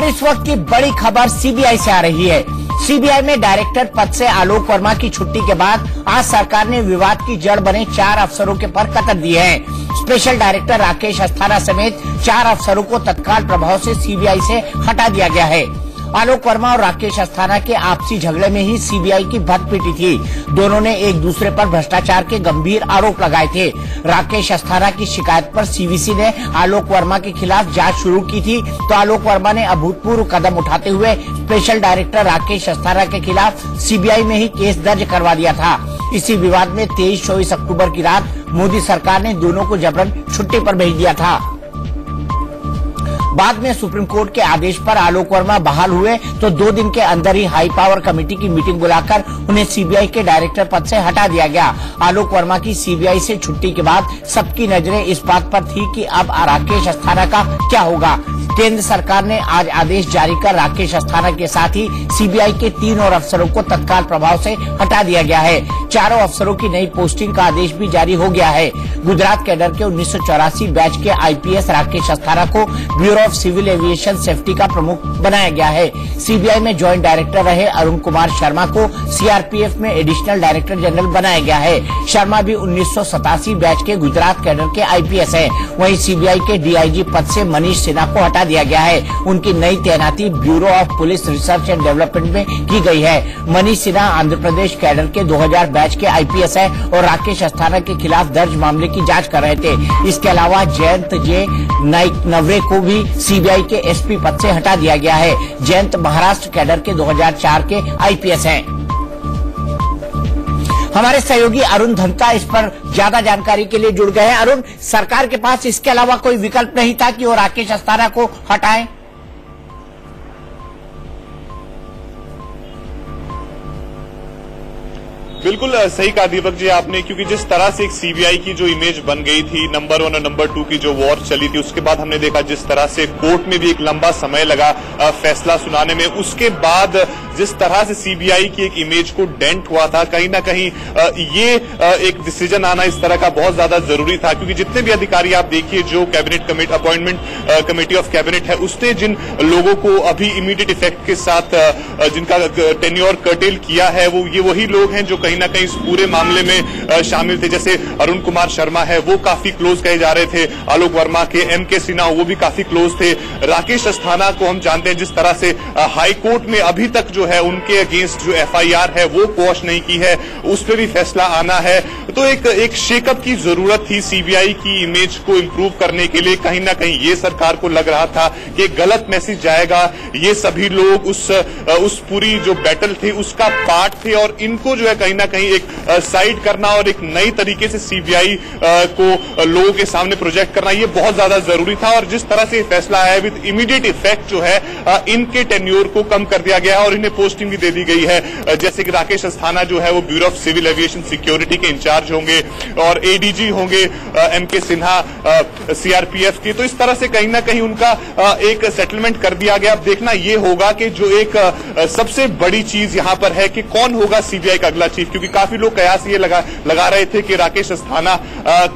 और इस वक्त की बड़ी खबर सीबीआई से आ रही है। सीबीआई में डायरेक्टर पद से आलोक वर्मा की छुट्टी के बाद आज सरकार ने विवाद की जड़ बने 4 अफसरों के पर कतर दिए हैं। स्पेशल डायरेक्टर राकेश अस्थाना समेत 4 अफसरों को तत्काल प्रभाव से सीबीआई से हटा दिया गया है। आलोक वर्मा और राकेश अस्थाना के आपसी झगड़े में ही सीबीआई की भत पिटी थी। दोनों ने एक दूसरे पर भ्रष्टाचार के गंभीर आरोप लगाए थे। राकेश अस्थाना की शिकायत पर सीवीसी ने आलोक वर्मा के खिलाफ जांच शुरू की थी, तो आलोक वर्मा ने अभूतपूर्व कदम उठाते हुए स्पेशल डायरेक्टर राकेश अस्थाना के खिलाफ सीबीआई में ही केस दर्ज करवा दिया था। इसी विवाद में 23-24 अक्टूबर की रात मोदी सरकार ने दोनों को जबरन छुट्टी पर भेज दिया था। बाद में सुप्रीम कोर्ट के आदेश पर आलोक वर्मा बहाल हुए तो 2 दिन के अंदर ही हाई पावर कमेटी की मीटिंग बुलाकर उन्हें सीबीआई के डायरेक्टर पद से हटा दिया गया। आलोक वर्मा की सीबीआई से छुट्टी के बाद सबकी नजरें इस बात पर थी कि अब राकेश अस्थाना का क्या होगा। केंद्र सरकार ने आज आदेश जारी कर राकेश अस्थाना के साथ ही सीबीआई के 3 और अफसरों को तत्काल प्रभाव से हटा दिया गया है। चारों अफसरों की नई पोस्टिंग का आदेश भी जारी हो गया है। गुजरात कैडर के 1984 बैच के आईपीएस राकेश अस्थाना को bureau of civil aviation safety का प्रमुख बनाया गया है। सीबीआई में ज्वाइंट डायरेक्टर रहे अरुण कुमार शर्मा को सीआरपीएफ में एडिशनल डायरेक्टर जनरल बनाया गया है। शर्मा भी 1987 बैच के गुजरात कैडर के आईपीएस है। वहीं सीबीआई के डीआईजी पद से मनीष सिन्हा को हटा दिया गया है। उनकी नई तैनाती bureau of police research and development में की गई है। मनीष सिन्हा आंध्र प्रदेश कैडर के 2000 बैच के आईपीएस है और राकेश अस्थाना के खिलाफ दर्ज मामले की जांच कर रहे थे। इसके अलावा जयंत जे नवरे को भी सीबीआई के एसपी पद से हटा दिया गया है। जयंत महाराष्ट्र कैडर के 2004 के आईपीएस हैं। हमारे सहयोगी अरुण धनका इस पर ज्यादा जानकारी के लिए जुड़ गए हैं। अरुण, सरकार के पास इसके अलावा कोई विकल्प नहीं था कि वो राकेश अस्थाना को हटाएं? बिल्कुल सही कहा दीपक जी आपने, क्योंकि जिस तरह से एक सीबीआई की जो इमेज बन गई थी, नंबर 1 और नंबर 2 की जो वॉर चली थी, उसके बाद हमने देखा जिस तरह से कोर्ट में भी एक लंबा समय लगा फैसला सुनाने में। उसके बाद जिस तरह से सीबीआई की एक इमेज को डेंट हुआ था, कहीं ना कहीं ये एक डिसीजन आना इस तरह का बहुत ज्यादा जरूरी था, क्योंकि जितने भी अधिकारी आप देखिए जो cabinet committee appointment committee of cabinet है, उसने जिन लोगों को अभी इमीडिएट इफेक्ट के साथ जिनका टेन्योर कर्टेल किया है, वो ये वही लोग हैं जो कहीं ना कहीं इस पूरे मामले में शामिल थे। जैसे अरुण कुमार शर्मा है, वो काफी क्लोज कहे जा रहे थे आलोक वर्मा के। एमके सिन्हा वो भी काफी क्लोज थे। राकेश अस्थाना को हम जानते हैं जिस तरह से हाई कोर्ट में अभी तक जो है उनके अगेंस्ट जो एफआईआर है वो क्वॉश नहीं की है, उस पर भी फैसला आना है। तो एक शेकअप की जरूरत थी सीबीआई की इमेज को इंप्रूव करने के लिए। कहीं ना कहीं ये सरकार को लग रहा था कि गलत मैसेज जाएगा, ये सभी लोग उस पूरी जो बैटल थी उसका पार्ट थे, और इनको जो है कहीं ना कहीं एक साइड करना और एक नई तरीके से सीबीआई को लोगों के सामने प्रोजेक्ट करना, ये बहुत ज्यादा जरूरी था। और जिस तरह से फैसला आया विद इमीडिएट इफेक्ट जो है इनके टेन्योर को कम कर दिया गया है और इन्हें पोस्टिंग भी दे दी गई है। जैसे कि राकेश अस्थाना जो है वो bureau of civil aviation security के इंचार्ज होंगे और एडीजी होंगे एमके सिन्हा सीआरपीएफ के। तो इस तरह से कहीं ना कहीं उनका एक सेटलमेंट कर दिया गया। अब देखना ये होगा कि जो एक सबसे बड़ी चीज यहां पर है कि कौन होगा सीबीआई का अगला चीफ, क्योंकि काफी लोग कयास ये लगा रहे थे कि राकेश अस्थाना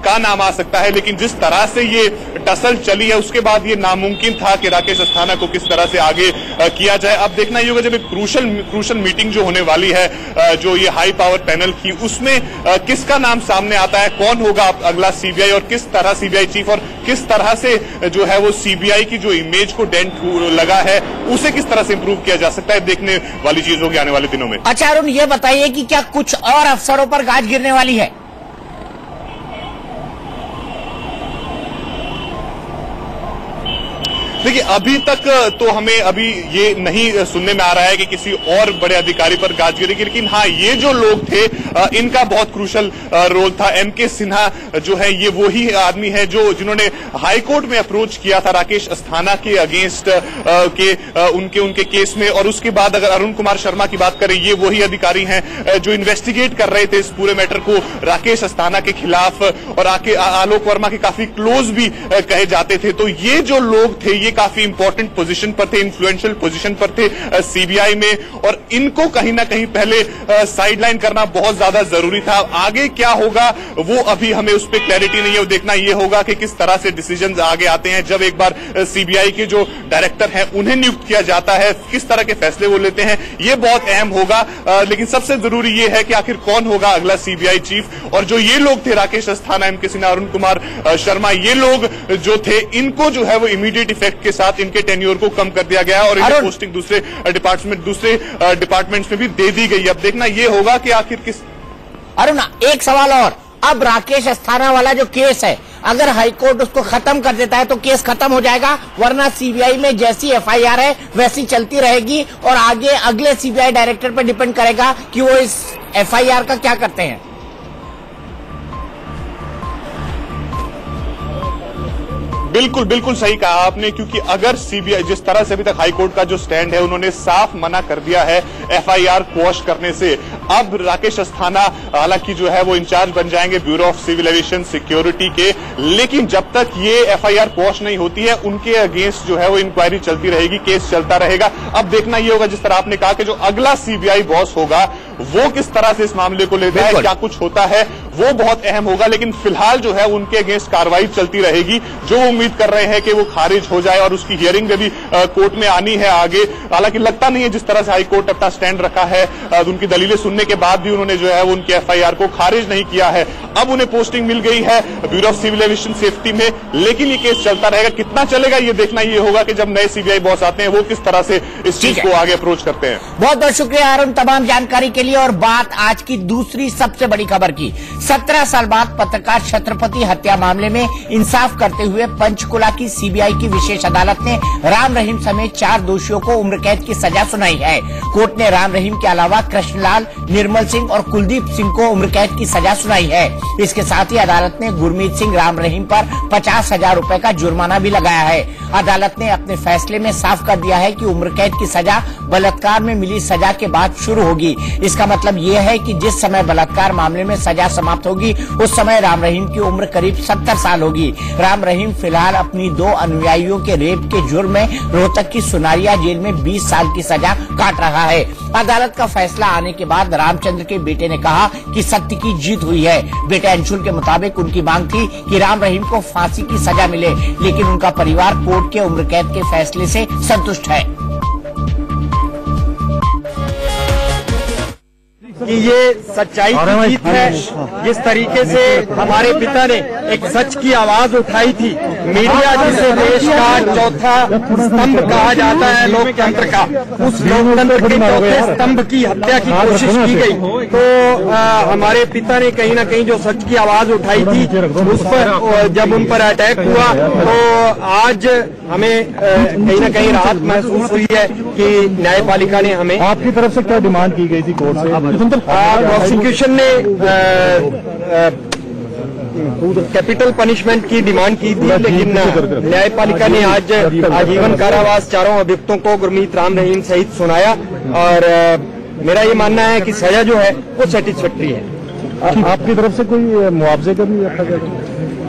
का नाम आ सकता है, लेकिन जिस तरह से ये टसल चली है उसके बाद ये नामुमकिन था कि राकेश अस्थाना को किस तरह से आगे किया जाए। अब देखना ये होगा जब एक क्रूशल मीटिंग जो होने वाली है, जो ये हाई पावर पैनल की, उसमें किसका नाम सामने आता है, कौन होगा अगला सीबीआई और किस तरह सीबीआई चीफ, और किस तरह से जो है वो सीबीआई की जो इमेज को डेंट लगा है उसे किस तरह से इंप्रूव किया जा सकता है, देखने वाली चीज होगी आने वाले दिनों में। अच्छा अरुण, ये बताइए कि क्या कुछ और अफसरों पर गाज गिरने वाली है? देखिए अभी तक तो हमें अभी ये नहीं सुनने में आ रहा है कि किसी और बड़े अधिकारी पर गाज गिरेगी, लेकिन हाँ ये जो लोग थे इनका बहुत क्रूशल रोल था। एमके सिन्हा जो है ये वही आदमी है जो जिन्होंने हाईकोर्ट में अप्रोच किया था राकेश अस्थाना के अगेंस्ट उनके केस में, और उसके बाद अगर अरुण कुमार शर्मा की बात करें, ये वही अधिकारी हैं जो इन्वेस्टिगेट कर रहे थे इस पूरे मैटर को राकेश अस्थाना के खिलाफ, और आलोक वर्मा के काफी क्लोज भी कहे जाते थे। तो ये जो लोग थे ये काफी इंपॉर्टेंट पोजीशन पर थे, इन्फ्लुएंशियल पोजीशन पर थे सीबीआई में, और इनको कहीं ना कहीं पहले साइडलाइन करना बहुत ज्यादा जरूरी था। आगे क्या होगा वो अभी हमें उस पर क्लैरिटी नहीं है। वो देखना ये होगा कि किस तरह से डिसीजन आगे आते हैं। जब एक बार सीबीआई के जो डायरेक्टर हैं उन्हें नियुक्त किया जाता है, किस तरह के फैसले वो लेते हैं, ये बहुत अहम होगा। लेकिन सबसे जरूरी ये है कि आखिर कौन होगा अगला सीबीआई चीफ। और जो ये लोग थे, राकेश अस्थाना, एम के सिन्हा, अरुण कुमार शर्मा, ये लोग जो थे, इनको जो है वो इमीडिएट इफेक्ट के साथ इनके टेन्योर को कम कर दिया गया है और इनकी पोस्टिंग दूसरे डिपार्टमेंट्स में भी दे दी गई। अब देखना ये होगा कि आखिर किस। अरुण, एक सवाल और, अब राकेश अस्थाना वाला जो केस है, अगर हाईकोर्ट उसको खत्म कर देता है तो केस खत्म हो जाएगा, वरना सीबीआई में जैसी एफआईआर है वैसी चलती रहेगी और आगे अगले सीबीआई डायरेक्टर पर डिपेंड करेगा कि वो इस एफआईआर का क्या करते हैं। बिल्कुल बिल्कुल सही कहा आपने, क्योंकि अगर सीबीआई जिस तरह से अभी तक हाईकोर्ट का जो स्टैंड है, उन्होंने साफ मना कर दिया है एफआईआर क्वॉश करने से। अब राकेश अस्थाना हालांकि जो है वो इंचार्ज बन जाएंगे bureau of civil aviation security के, लेकिन जब तक ये एफआईआर क्वॉश नहीं होती है उनके अगेंस्ट जो है वो इंक्वायरी चलती रहेगी, केस चलता रहेगा। अब देखना ये होगा, जिस तरह आपने कहा कि जो अगला सीबीआई बॉस होगा वो किस तरह से इस मामले को लेता है, क्या कुछ होता है, वो बहुत अहम होगा। लेकिन फिलहाल जो है उनके अगेंस्ट कार्रवाई चलती रहेगी, जो उम्मीद कर रहे हैं कि वो खारिज हो जाए और उसकी हियरिंग भी कोर्ट में आनी है आगे। हालांकि लगता नहीं है, जिस तरह से हाईकोर्ट अपना स्टैंड रखा है, उनकी दलीलें सुनने के बाद भी उन्होंने जो है उनके एफआईआर को खारिज नहीं किया है। अब उन्हें पोस्टिंग मिल गई है bureau of civil aviation safety में, लेकिन ये केस चलता रहेगा। कितना चलेगा ये देखना ये होगा कि जब नए सीबीआई बॉस आते हैं वो किस तरह से इस चीज को आगे अप्रोच करते हैं। बहुत बहुत शुक्रिया अरुण तमाम जानकारी के लिए। और बात आज की दूसरी सबसे बड़ी खबर की। 17 साल बाद पत्रकार छत्रपति हत्या मामले में इंसाफ करते हुए पंचकुला की सीबीआई की विशेष अदालत ने राम रहीम समेत 4 दोषियों को उम्र कैद की सजा सुनाई है। कोर्ट ने राम रहीम के अलावा कृष्णलाल, निर्मल सिंह और कुलदीप सिंह को उम्र कैद की सजा सुनाई है। इसके साथ ही अदालत ने गुरमीत सिंह, राम रहीम पर 50,000 रुपए का जुर्माना भी लगाया है। अदालत ने अपने फैसले में साफ कर दिया है कि उम्र कैद की सजा बलात्कार में मिली सजा के बाद शुरू होगी। इसका मतलब ये है कि जिस समय बलात्कार मामले में सजा समाप्त होगी उस समय राम रहीम की उम्र करीब 70 साल होगी। राम रहीम फिलहाल अपनी 2 अनुयायियों के रेप के जुर्म में रोहतक की सुनारिया जेल में 20 साल की सजा काट रहा है। अदालत का फैसला आने के बाद रामचंद्र के बेटे ने कहा कि सत्य की जीत हुई है। बेटे अंशुल के मुताबिक उनकी मांग थी कि राम रहीम को फांसी की सजा मिले, लेकिन उनका परिवार कोर्ट के उम्र कैद के फैसले से संतुष्ट है। कि ये सच्चाई की जीत है। जिस तरीके से हमारे पिता ने एक सच की आवाज उठाई थी, मीडिया जिसे देश का चौथा स्तंभ कहा जाता है लोकतंत्र का, उस लोकतंत्र के चौथे स्तंभ की हत्या की कोशिश की गई। तो हमारे पिता ने कहीं ना कहीं जो सच की आवाज उठाई थी, उस पर जब उन पर अटैक हुआ तो आज हमें कहीं ना कहीं राहत महसूस हुई है कि न्यायपालिका ने हमें। आपकी तरफ से क्या डिमांड की गई थी कोर्ट से? प्रोसिक्यूशन ने कैपिटल पनिशमेंट की डिमांड की थी, लेकिन न्यायपालिका ने आज आजीवन कारावास 4 अभियुक्तों को गुरमीत, राम रहीम सहित सुनाया। और मेरा ये मानना है कि सजा जो है वो सेटिस्फैक्ट्री है। आपकी तरफ से कोई मुआवजे का भी रखा गया?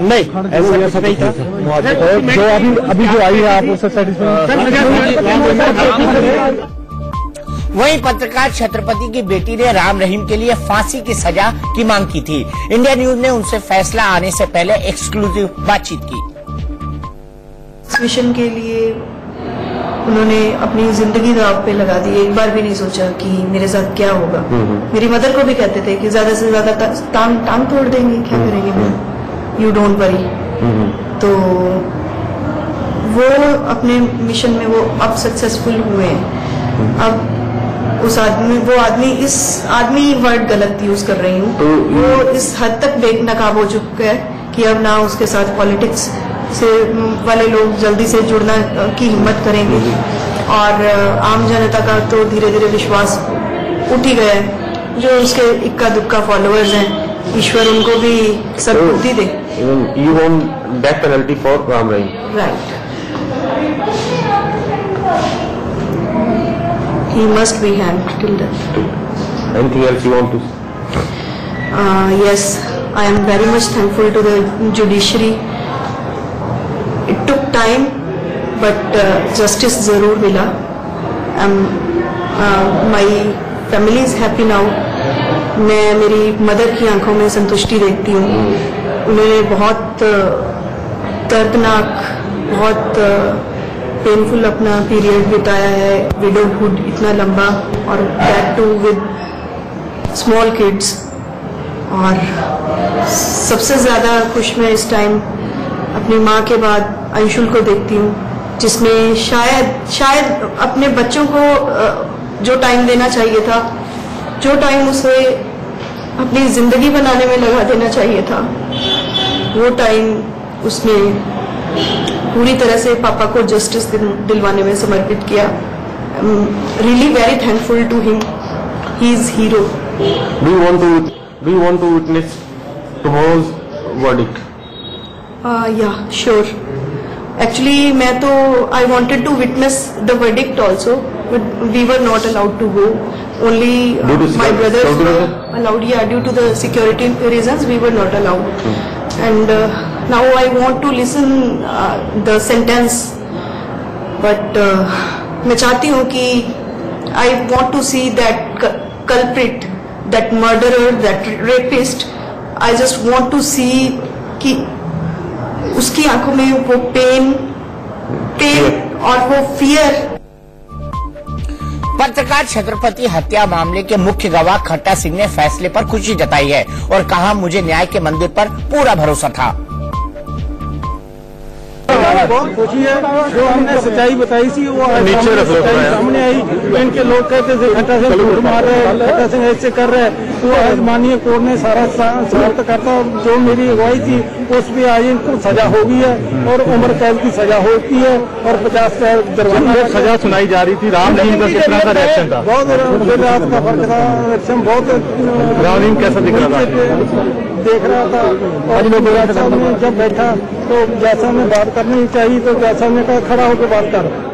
नहीं, ऐसा कुछ नहीं था। जो अभी जो आई है आप उससे सेटिस्फाइड? वहीं पत्रकार छत्रपति की बेटी ने राम रहीम के लिए फांसी की सजा की मांग की थी। इंडिया न्यूज ने उनसे फैसला आने से पहले एक्सक्लूसिव बातचीत की। मिशन के लिए उन्होंने अपनी जिंदगी दांव पे लगा दी। एक बार भी नहीं सोचा कि मेरे साथ क्या होगा। मेरी मदर को भी कहते थे कि ज्यादा से ज्यादा टांग तोड़ देंगे, क्या करेंगे, यू डोंट वरी। तो वो अपने मिशन में वो अब सक्सेसफुल हुए हैं। अब उस आदमी इस आदमी वर्ड गलत यूज कर रही हूँ, वो इस हद तक बेनकाब हो चुका है कि अब ना उसके साथ पॉलिटिक्स से वाले लोग जल्दी से जुड़ना की हिम्मत करेंगे, और आम जनता का तो धीरे धीरे विश्वास उठ ही गया है। जो उसके इक्का दुक्का फॉलोअर्स हैं, ईश्वर उनको भी सद्बुद्धि दे। You want death penalty for Ram Rahim? Right. He must be hanged till death. Anything else you want to? Yes, I am very much thankful to the judiciary. It took time, but justice ज़रूर मिला। My family is happy now. मैं मेरी mother की आंखों में संतुष्टि देखती हूँ। उन्होंने बहुत दर्दनाक, बहुत पेनफुल अपना पीरियड बिताया है, विडोहुड इतना लंबा, और that too with small kids. और सबसे ज़्यादा खुश मैं इस टाइम अपनी माँ के बाद अंशुल को देखती हूँ, जिसने शायद अपने बच्चों को जो टाइम देना चाहिए था, जो टाइम उसे अपनी जिंदगी बनाने में लगा देना चाहिए था, वो टाइम उसने पूरी तरह से पापा को जस्टिस दिलवाने में समर्पित किया। Really very thankful to him, he is hero. Do you want to witness tomorrow's verdict? Yeah, sure. Actually, मैं तो I wanted to witness the verdict also, but we were not allowed to go. Only my brothers were allowed. Yeah, due to the security reasons, we were not allowed. And now I want to listen the sentence, but मैं चाहती हूँ कि I want to see that culprit, that murderer, that rapist. I just want to see कि उसकी आंखों में वो pen और वो फियर। पत्रकार छत्रपति हत्या मामले के मुख्य गवाह खट्टा सिंह ने फैसले पर खुशी जताई है और कहा, मुझे न्याय के मंदिर पर पूरा भरोसा था। बहुत खुशी है, जो हमने सच्चाई बताई थी वो सामने आई। इनके लोग कहते थे खट्टा सिंह झूठ मार रहे हैं, खट्टा सिंह ऐसे कर रहे हैं, तो आज माननीय कोर्ट ने सारा सार्थ करता। जो मेरी अगुवाई थी उस पर आज इनको सजा हो गई है और उम्र कैद की सजा होती है और 50 जुर्माना सजा सुनाई जा रही थी। राम रहीम का कितना सा रिएक्शन था? बहुत रात का फर्क था, रिएक्शन बहुत। राम रहीम कैसा दिख रहा था? देख रहा था, और जब बैठा तो जैसा में बात करनी चाहिए, तो जैसा में खड़ा होकर बात कर।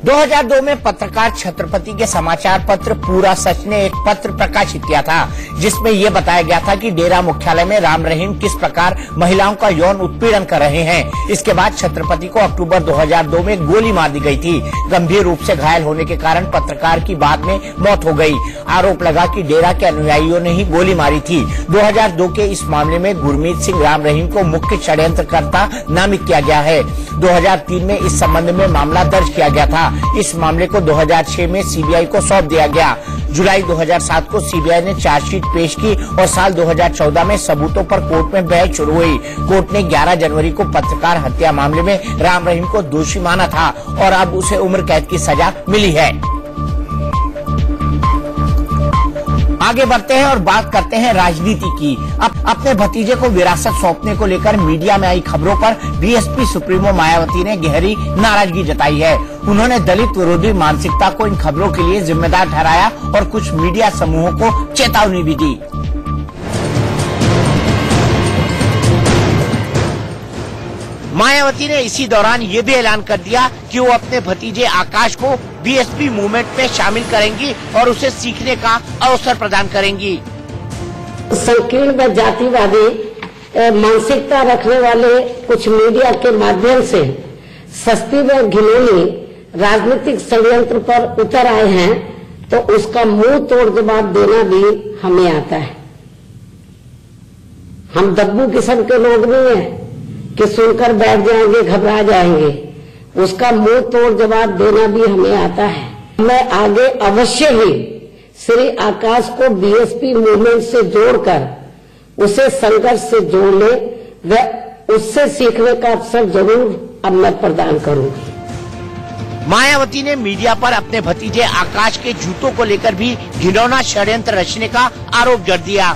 2002 में पत्रकार छत्रपति के समाचार पत्र पूरा सच ने एक पत्र प्रकाशित किया था, जिसमें यह बताया गया था कि डेरा मुख्यालय में राम रहीम किस प्रकार महिलाओं का यौन उत्पीड़न कर रहे हैं। इसके बाद छत्रपति को अक्टूबर 2002 में गोली मार दी गई थी। गंभीर रूप से घायल होने के कारण पत्रकार की बाद में मौत हो गई। आरोप लगा कि डेरा के अनुयायियों ने ही गोली मारी थी। 2002 के इस मामले में गुरमीत सिंह राम रहीम को मुख्य षड्यंत्रकर्ता नामित किया गया है। 2003 में इस संबंध में मामला दर्ज किया गया था। इस मामले को 2006 में सीबीआई को सौंप दिया गया। जुलाई 2007 को सीबीआई ने चार्जशीट पेश की और साल 2014 में सबूतों पर कोर्ट में बहस शुरू हुई। कोर्ट ने 11 जनवरी को पत्रकार हत्या मामले में राम रहीम को दोषी माना था और अब उसे उम्र कैद की सजा मिली है। आगे बढ़ते हैं और बात करते हैं राजनीति की। अपने भतीजे को विरासत सौंपने को लेकर मीडिया में आई खबरों पर बीएसपी सुप्रीमो मायावती ने गहरी नाराजगी जताई है। उन्होंने दलित विरोधी मानसिकता को इन खबरों के लिए जिम्मेदार ठहराया और कुछ मीडिया समूहों को चेतावनी भी दी। मायावती ने इसी दौरान ये भी ऐलान कर दिया कि वो अपने भतीजे आकाश को बीएसपी मूवमेंट में शामिल करेंगी और उसे सीखने का अवसर प्रदान करेंगी। संकीर्ण व जातिवादी मानसिकता रखने वाले कुछ मीडिया के माध्यम से सस्ती व घिनौनी राजनीतिक षड्यंत्र पर उतर आए हैं, तो उसका मुंह तोड़ जवाब देना भी हमें आता है। हम दब्बू किस्म के लोग नहीं हैं कि सुनकर बैठ जाएंगे, घबरा जाएंगे। उसका मुंह तोड़ जवाब देना भी हमें आता है। मैं आगे अवश्य ही श्री आकाश को बीएसपी मूवमेंट से जोड़कर उसे संघर्ष से जोड़ने व उससे सीखने का अवसर जरूर अब मैं प्रदान करूंगी। मायावती ने मीडिया पर अपने भतीजे आकाश के जूतों को लेकर भी घिनौना षड्यंत्र रचने का आरोप जड़ दिया।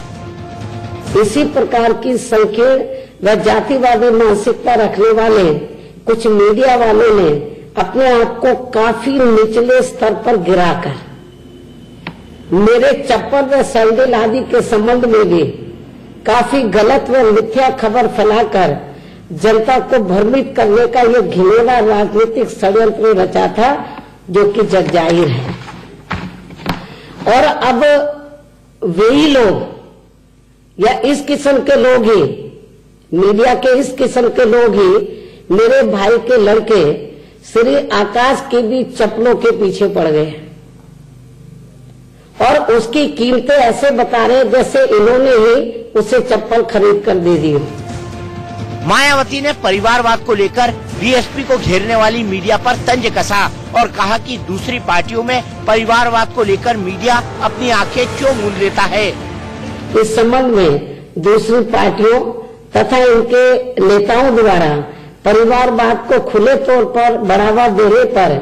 इसी प्रकार की संकीर्ण व जातिवादी मानसिकता रखने वाले कुछ मीडिया वालों ने अपने आप को काफी निचले स्तर पर गिराकर मेरे चप्पल व सैंडल आदि के संबंध में भी काफी गलत व मिथ्या खबर फैलाकर जनता को भ्रमित करने का ये घिनौना राजनीतिक षड्यंत्र रचा था, जो कि जग जाहिर है। और अब वही लोग या इस किस्म के लोग ही, मीडिया के इस किस्म के लोग ही मेरे भाई के लड़के श्री आकाश के भी चप्पलों के पीछे पड़ गए और उसकी कीमतें ऐसे बता रहे जैसे इन्होंने ही उसे चप्पल खरीद कर दे दी। मायावती ने परिवारवाद को लेकर बीएसपी को घेरने वाली मीडिया पर तंज कसा और कहा कि दूसरी पार्टियों में परिवारवाद को लेकर मीडिया अपनी आंखें क्यों मूंद लेता है। इस संबंध में दूसरी पार्टियों तथा इनके नेताओं द्वारा परिवारवाद को खुले तौर पर बढ़ावा देने पर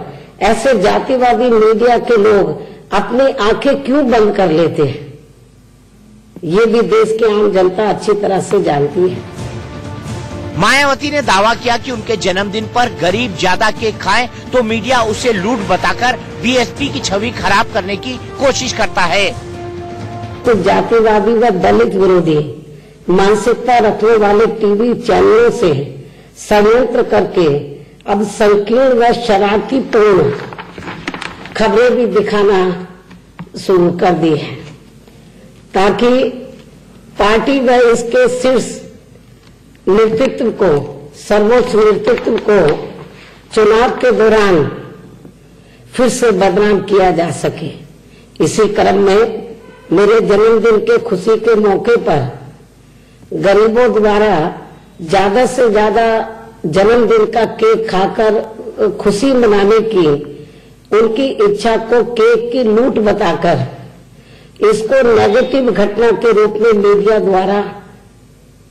ऐसे जातिवादी मीडिया के लोग अपनी आंखें क्यों बंद कर लेते हैं, ये भी देश की आम जनता अच्छी तरह से जानती है। मायावती ने दावा किया कि उनके जन्मदिन पर गरीब ज्यादा केक खाए तो मीडिया उसे लूट बताकर बीएसपी की छवि खराब करने की कोशिश करता है। तो जातिवादी व दलित विरोधी मानसिकता रखने वाले टीवी चैनलों से षड्यंत्र करके अब संकीर्ण व शरारतीपूर्ण खबरें भी दिखाना शुरू कर दी है, ताकि पार्टी व इसके शीर्ष नेतृत्व को, सर्वोच्च नेतृत्व को चुनाव के दौरान फिर से बदनाम किया जा सके। इसी क्रम में मेरे जन्मदिन के खुशी के मौके पर गरीबों द्वारा ज्यादा से ज्यादा जन्मदिन का केक खाकर खुशी मनाने की उनकी इच्छा को केक की लूट बताकर इसको नेगेटिव घटना के रूप में मीडिया द्वारा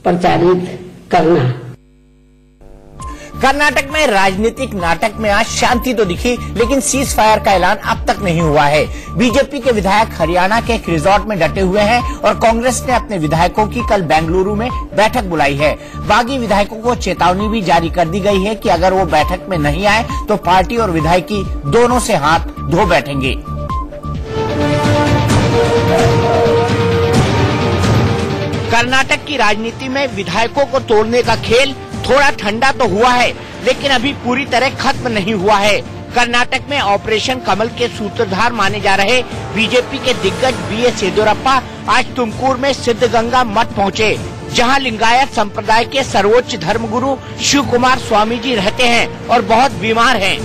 प्रचारित करना। कर्नाटक में राजनीतिक नाटक में आज शांति तो दिखी, लेकिन सीज फायर का ऐलान अब तक नहीं हुआ है। बीजेपी के विधायक हरियाणा के एक रिजॉर्ट में डटे हुए हैं और कांग्रेस ने अपने विधायकों की कल बेंगलुरु में बैठक बुलाई है। बागी विधायकों को चेतावनी भी जारी कर दी गई है कि अगर वो बैठक में नहीं आए तो पार्टी और विधायकी दोनों से हाथ धो बैठेंगे। कर्नाटक की राजनीति में विधायकों को तोड़ने का खेल थोड़ा ठंडा तो हुआ है, लेकिन अभी पूरी तरह खत्म नहीं हुआ है। कर्नाटक में ऑपरेशन कमल के सूत्रधार माने जा रहे बीजेपी के दिग्गज बीएस येदियुरप्पा आज तुमकुर में सिद्धगंगा मठ पहुंचे, जहां लिंगायत संप्रदाय के सर्वोच्च धर्मगुरु शिव कुमार स्वामी जी रहते हैं और बहुत बीमार हैं।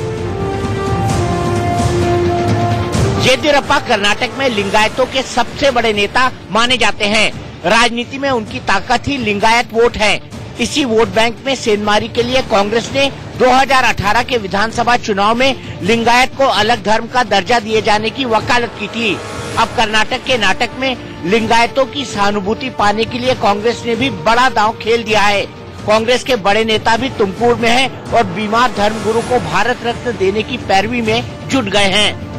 येदियुरप्पा कर्नाटक में लिंगायतों के सबसे बड़े नेता माने जाते हैं। राजनीति में उनकी ताकत ही लिंगायत वोट है। इसी वोट बैंक में सेंधमारी के लिए कांग्रेस ने 2018 के विधानसभा चुनाव में लिंगायत को अलग धर्म का दर्जा दिए जाने की वकालत की थी। अब कर्नाटक के नाटक में लिंगायतों की सहानुभूति पाने के लिए कांग्रेस ने भी बड़ा दांव खेल दिया है। कांग्रेस के बड़े नेता भी तुमकुर में हैं और बीमार धर्मगुरु को भारत रत्न देने की पैरवी में जुट गए हैं।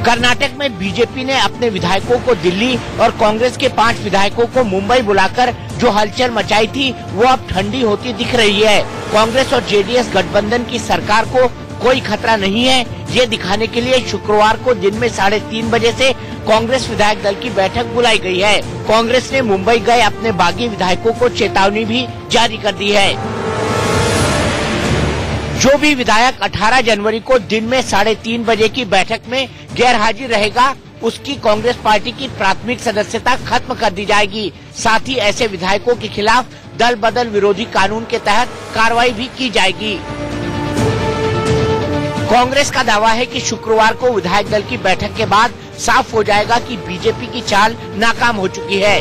कर्नाटक में बीजेपी ने अपने विधायकों को दिल्ली और कांग्रेस के 5 विधायकों को मुंबई बुलाकर जो हलचल मचाई थी वो अब ठंडी होती दिख रही है। कांग्रेस और जेडीएस गठबंधन की सरकार को कोई खतरा नहीं है, ये दिखाने के लिए शुक्रवार को दिन में 3:30 बजे से कांग्रेस विधायक दल की बैठक बुलाई गई है। कांग्रेस ने मुंबई गए अपने बागी विधायकों को चेतावनी भी जारी कर दी है। जो भी विधायक 18 जनवरी को दिन में 3:30 बजे की बैठक में गैर हाजिर रहेगा, उसकी कांग्रेस पार्टी की प्राथमिक सदस्यता खत्म कर दी जाएगी। साथ ही ऐसे विधायकों के खिलाफ दल बदल विरोधी कानून के तहत कार्रवाई भी की जाएगी। कांग्रेस का दावा है कि शुक्रवार को विधायक दल की बैठक के बाद साफ हो जाएगा कि बीजेपी की चाल नाकाम हो चुकी है।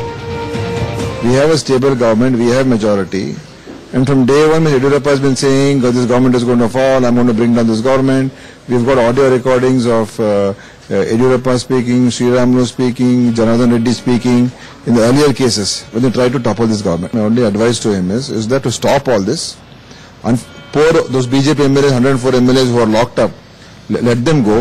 We have a stable government, we have majority. And from day one, Mr. Yediyurappa has been saying, this government is going to fall, I'm going to bring down this government. We've got audio recordings of Yediyurappa speaking, Sriramulu speaking, Janardhan Reddy speaking in the earlier cases when they tried to topple this government. My only advice to him is that to stop all this and pour those BJP MLAs, 104 MLAs who are locked up, let them go.